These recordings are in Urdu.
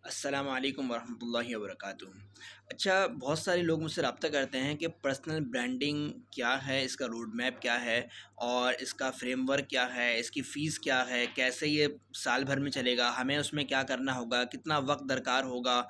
السلام علیکم ورحمۃ اللہ وبرکاتہ۔ اچھا، بہت سارے لوگ مجھ سے رابطہ کرتے ہیں کہ پرسنل برانڈنگ کیا ہے، اس کا روڈ میپ کیا ہے، اور اس کا فریم ورک کیا ہے، اس کی فیس کیا ہے، کیسے یہ سال بھر میں چلے گا، ہمیں اس میں کیا کرنا ہوگا، کتنا وقت درکار ہوگا،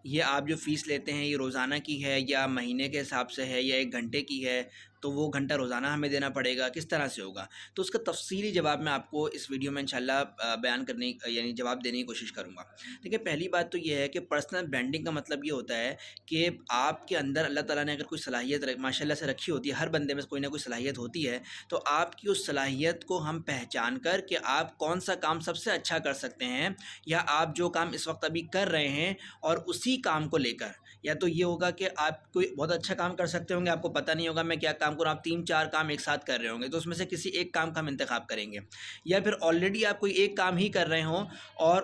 یہ آپ جو فیس لیتے ہیں یہ روزانہ کی ہے یا مہینے کے حساب سے ہے یا ایک گھنٹے کی ہے، تو وہ گھنٹہ روزانہ ہمیں دینا پڑے گا، کس طرح سے ہوگا۔ تو اس کا تفصیلی جواب میں آپ کو اس ویڈیو میں انشاءاللہ بیان کرنے یعنی جواب دینے کی کوشش کروں گا۔ دیکھیے، پہلی بات تو یہ ہے کہ پرسنل برانڈنگ کا مطلب یہ ہوتا ہے کہ آپ کے اندر اللہ تعالیٰ نے اگر کوئی صلاحیت ماشاء اللہ سے رکھی ہوتی ہے، ہر بندے میں کوئی نہ کوئی صلاحیت ہوتی ہے، تو آپ کی اس صلاحیت کو ہم پہچان کر کہ آپ کون سا کام سب سے اچھا کر سکتے ہیں، یا آپ جو کام اس وقت ابھی کر رہے ہیں اور اسی کام کو لے کر، یا تو یہ ہوگا کہ آپ کوئی بہت اچھا کام کر سکتے ہوں گے، آپ کو پتہ نہیں ہوگا میں کیا کام کروں، آپ 3-4 کام ایک ساتھ کر رہے ہوں گے، تو اس میں سے کسی ایک کام کا ہم انتخاب کریں گے، یا پھر آلریڈی آپ کوئی ایک کام ہی کر رہے ہوں اور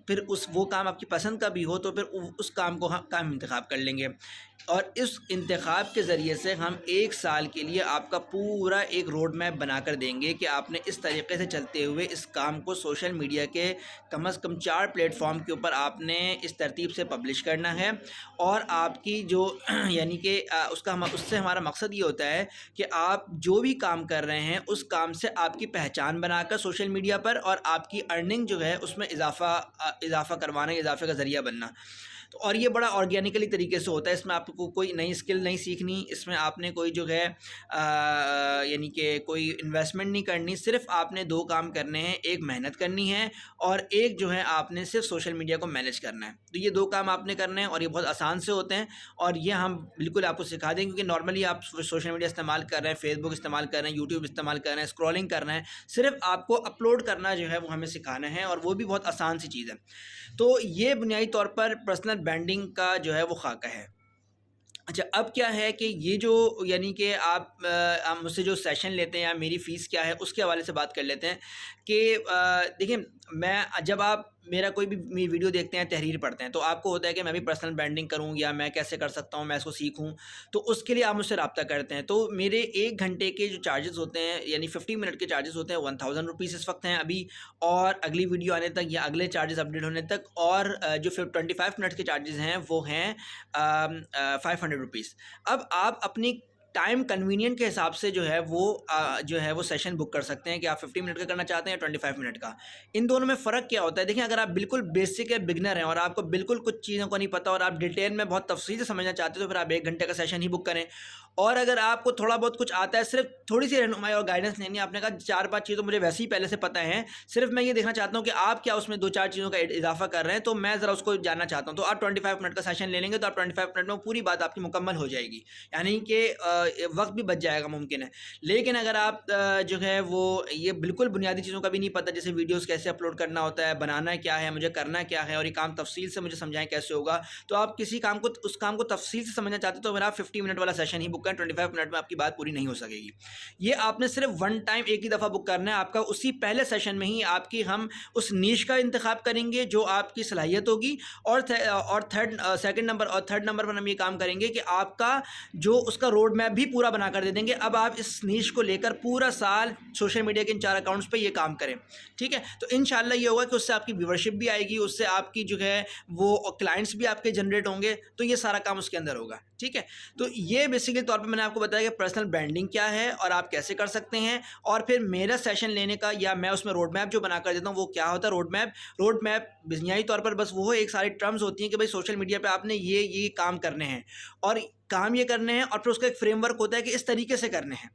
پھر وہ کام آپ کی پسند کا بھی ہو، تو پھر اس کام کو ہم انتخاب کر لیں گے، اور اس انتخاب کے ذریعے سے ہم 1 سال کے لیے آپ کا پورا ایک روڈ میپ بنا کر دیں گے کہ آپ نے اس طریقے سے چلتے ہوئے اس کام کو سوشل میڈیا کے کم از کم 4 پلیٹ فارم کے اوپر آپ نے اس ترتیب سے پبلش کرنا ہے، اور آپ کی جو یعنی کہ اس سے ہمارا مقصد یہ ہوتا ہے کہ آپ جو بھی کام کر رہے ہیں اس کام سے آپ کی پہچان بنا کر سوشل میڈیا پر، اور آپ کی ارننگ جو ہے اس میں اضافہ کروانا، اضافے کا ذریعہ بننا۔ تو اور یہ بڑا آرگینکلی طریقے سے ہوتا ہے، اس میں آپ کو کوئی نئی اسکل نہیں سیکھنی، اس میں آپ نے کوئی جو ہے یعنی کہ کوئی انویسٹمنٹ نہیں کرنی، صرف آپ نے 2 کام کرنے ہیں، ایک محنت کرنی ہے اور ایک جو ہے آپ نے صرف سوشل میڈیا کو مینیج کرنا ہے۔ تو یہ 2 کام آپ نے کرنے ہیں، اور یہ بہت آسان سے ہوتے ہیں، اور یہ ہم بالکل آپ کو سکھا دیں گے، کیونکہ نارملی آپ سوشل میڈیا استعمال کر رہے ہیں، فیس بک استعمال کر رہے ہیں، یوٹیوب استعمال کر رہے ہیں، اسکرولنگ کر رہے ہیں، صرف آپ کو اپلوڈ کرنا جو ہے وہ ہمیں سکھانا ہے، اور وہ بھی بہت آسان سی چیز ہے۔ تو یہ بنیادی طور پر پرسنل برانڈنگ کا جو ہے وہ خاکہ ہے۔ اچھا، اب کیا ہے کہ یہ جو یعنی کہ آپ مجھ سے جو سیشن لیتے ہیں یا میری فیس کیا ہے اس کے حوالے سے بات کر لیتے ہیں کہ دیکھیں، جب آپ میرا کوئی بھی ویڈیو دیکھتے ہیں، تحریر پڑھتے ہیں، تو آپ کو ہوتا ہے کہ میں بھی پرسنل برانڈنگ کروں یا میں کیسے کر سکتا ہوں، میں اس کو سیکھوں، تو اس کے لیے آپ مجھ سے رابطہ کرتے ہیں۔ تو میرے 1 گھنٹے کے جو چارجز ہوتے ہیں، یعنی 50 منٹ کے چارجز ہوتے ہیں، 1000 روپیز اس وقت ہیں ابھی، اور اگلی ویڈیو آنے تک یا اگلے چارجز اپڈیٹ ہونے تک، اور جو 25 منٹ کے چارجز ہیں وہ ہیں 500 روپیز۔ اب آپ اپنی ٹائم کنوینئنٹ کے حساب سے جو ہے وہ سیشن بک کر سکتے ہیں کہ آپ 50 منٹ کا کرنا چاہتے ہیں یا 25 منٹ کا۔ ان دونوں میں فرق کیا ہوتا ہے؟ دیکھیں، اگر آپ بالکل بیسک ہے، بگنر ہیں، اور آپ کو بالکل کچھ چیزوں کو نہیں پتہ اور آپ ڈیٹیل میں بہت تفصیل سے سمجھنا چاہتے ہیں، تو پھر آپ 1 گھنٹے کا سیشن ہی بک کریں۔ اور اگر آپ کو تھوڑا بہت کچھ آتا ہے، صرف تھوڑی سی رہنمائی اور گائیڈنس لینی ہے، آپ نے کہا 4-5 چیزیں مجھے ویسے ہی پہلے سے پتہ ہیں، صرف میں یہ دیکھنا چاہتا ہوں کہ آپ کیا اس میں 2-4 چیزوں کا اضافہ کر رہے ہیں، تو میں ذرا اس کو جاننا چاہتا ہوں، تو آپ 25 منٹ کا سیشن لے لیں گے، تو آپ 25 منٹ میں پوری بات آپ کی مکمل ہو جائے گی، یعنی کہ وقت بھی بچ جائے گا ممکن ہے۔ لیکن اگر آپ جو ہے وہ یہ بالکل بنیادی چیزوں کا بھی نہیں پتہ، جیسے ویڈیوز کیسے اپلوڈ کرنا ہوتا ہے، بنانا کیا ہے، مجھے کرنا کیا ہے، اور یہ کام تفصیل سے مجھے سمجھائیں کیسے ہوگا، تو آپ کسی کام کو اس کام کو تفصیل سے سمجھنا چاہتے ہیں، تو اگر آپ 50 منٹ والا سیشن ہی بک کریں، 25 منٹ میں آپ کی بات پوری نہیں ہو سکے گی۔ یہ آپ نے صرف ون ٹائم ایک ہی دفعہ بک کرنا ہے، آپ کا اسی پہلے سیشن میں ہی ہم اس نیش کا انتخاب کریں گے جو آپ کی صلاحیت ہوگی، اور سیکنڈ نمبر اور تھرڈ نمبر پر ہم یہ کام کریں گے کہ آپ کا جو اس کا روڈ میپ بھی پورا بنا کر دے دیں گے۔ اب آپ اس نیش کو لے کر پورا سال سوشل میڈیا کے ان 4 اکاؤنٹس پہ یہ کام کریں، ٹھیک ہے؟ تو انشاءاللہ یہ ہوگا کہ اس سے آپ کی ویورشپ بھی آئے گی، اس سے آپ کی جو ہے وہ کلائنٹس بھی آپ کے جنریٹ ہوں گے، تو یہ سارا کام اس کے اندر ہوگا، ٹھیک ہے؟ تو یہ بیسیکلی طور پہ میں نے آپ کو بتایا کہ پرسنل برانڈنگ کیا ہے اور آپ کیسے کر سکتے ہیں، اور پھر میرا سیشن لینے کا یا میں اس میں روڈ میپ جو بنا کر دیتا ہوں وہ کیا ہوتا ہے۔ روڈ میپ بنیادی طور پر بس وہ ایک ساری ٹرمز ہوتی ہیں کہ بھائی سوشل میڈیا پہ آپ نے یہ کام کرنے ہیں، اور کام یہ کرنے ہیں، اور پھر اس کا ایک فریم ورک ہوتا ہے کہ اس طریقے سے کرنے ہیں،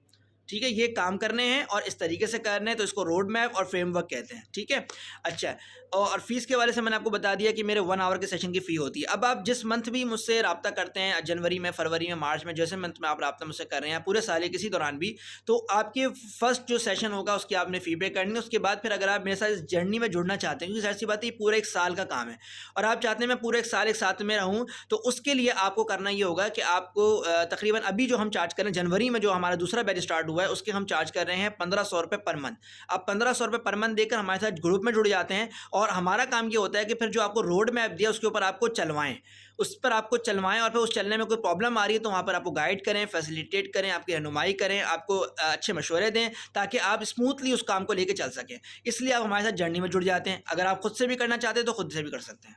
ٹھیک ہے؟ یہ کام کرنے ہیں اور اس طریقے سے کرنے ہیں، تو اس کو روڈ میپ اور فریم ورک کہتے ہیں، ٹھیک ہے؟ اچھا، اور فیس کے حوالے سے میں نے آپ کو بتا دیا کہ میرے 1 آور کے سیشن کی فی ہوتی ہے۔ اب آپ جس منتھ بھی مجھ سے رابطہ کرتے ہیں، جنوری میں، فروری میں، مارچ میں، جیسے منتھ میں آپ رابطہ مجھ سے کر رہے ہیں، پورے سال کسی دوران بھی، تو آپ کے فرسٹ جو سیشن ہوگا اس کی آپ نے فی پے کرنی ہے۔ اس کے بعد پھر اگر آپ میرے ساتھ اس جرنی میں جڑنا چاہتے ہیں، کیونکہ ظاہر سی بات ہے یہ پورا 1 سال کا کام ہے، اور آپ چاہتے ہیں میں پورے 1 سال ایک ساتھ میں رہوں، تو اس کے لیے آپ کو کرنا یہ ہوگا کہ آپ کو تقریباً ابھی جو ہم چارج کر رہے ہیں، جنوری میں جو ہمارا دوسرا بیچ اسٹارٹ ہوا ہے، اس کے ہم چارج کر رہے ہیں 1500 روپے پر منتھ۔ آپ 1500 روپے پر منتھ دے کر ہمارے ساتھ گروپ میں جڑ جاتے ہیں، اور ہمارا کام یہ ہوتا ہے کہ پھر جو آپ کو روڈ میپ دیا اس کے اوپر آپ کو چلوائیں، اور پھر اس چلنے میں کوئی پرابلم آ رہی ہے تو وہاں پر آپ کو گائیڈ کریں، فیسیلیٹیٹ کریں، آپ کی رہنمائی کریں، آپ کو اچھے مشورے دیں، تاکہ آپ اسموتھلی اس کام کو لے کے چل سکیں۔ اس لیے آپ ہمارے ساتھ جرنی میں جڑ جاتے ہیں۔ اگر آپ خود سے بھی کرنا چاہتے ہیں تو خود سے بھی کر سکتے ہیں۔